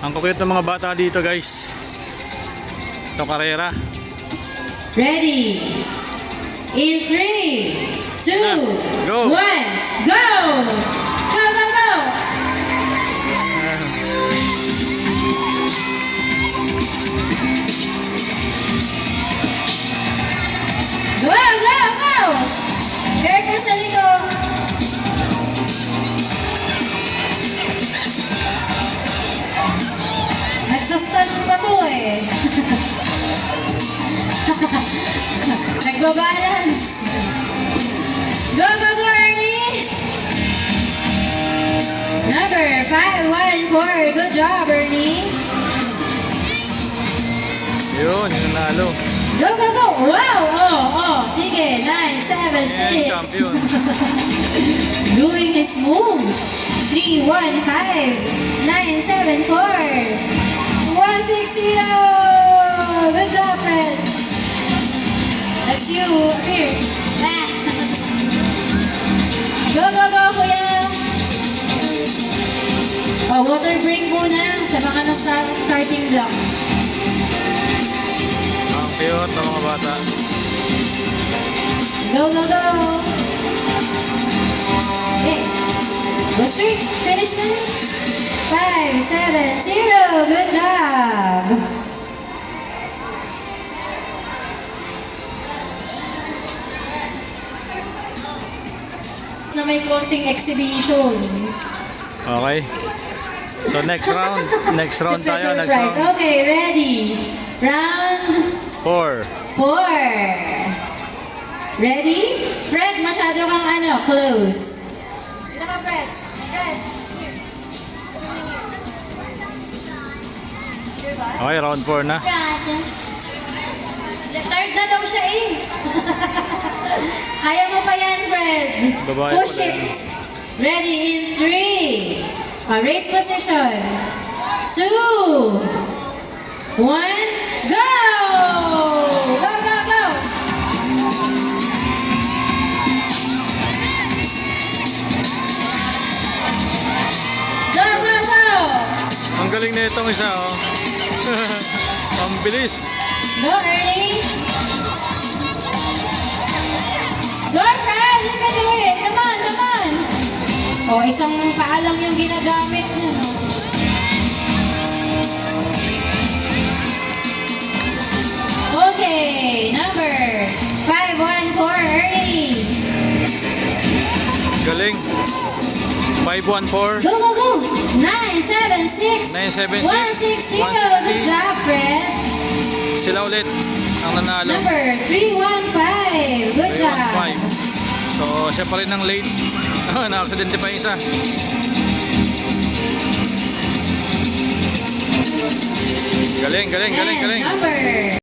Ang kukulit ng mga bata dito, guys. Ito karera. Ready? In 3, 2, Go. 1, go! Go, go, go! Go, go, go! Careful sa likod. Nagsastand pa to eh. Nagbabalance. Go, go, go, Ernie! Number 514. Good job, Ernie. Yun, yung nalo. Go, go, go! Wow! Oh. Sige, 9, 7, 6. Champion. Doing his moves. 3, 1, 5, 9, 7, 4, 1, 6, 0. Good job, Fred. That's you. Here. Ah. Go, go, go, kuya. Oh, water break muna sa mga starting block. Ang cute ng mga bata. Go, go, go. Okay. Go straight. Finish this. 5, 7, 0. Good job. Na may konting exhibition. Okay. So next round. Next round tayo. Special Next prize. round. Okay, ready. Round 4. 4. Ready? Fred, masyado kang close. Dito ka, Fred. Fred. Okay, round 4 na. Fred. Tired na daw siya eh. Kaya mo pa yan, Fred. Babae Push pala it. Ready in 3. Raise position. 2. 1. Go! Go, go, go! Go, go, go! Ang galing na itong isa, oh. Ang bilis. Go, Ernie! Go, Fred! You can do it! Come on, come on! Oh, isang paa lang yung ginagamit niya. No? Okay, number 514, Ernie. Galing. 514. Go, go, go! 976 976. 160. Good job, Fred. Sila ulit ang nanalo. Number 315. Good job. 315. So, siya pa rin ang late. Na-accidente pa yung isa. Galing, galing, galing, And galing. number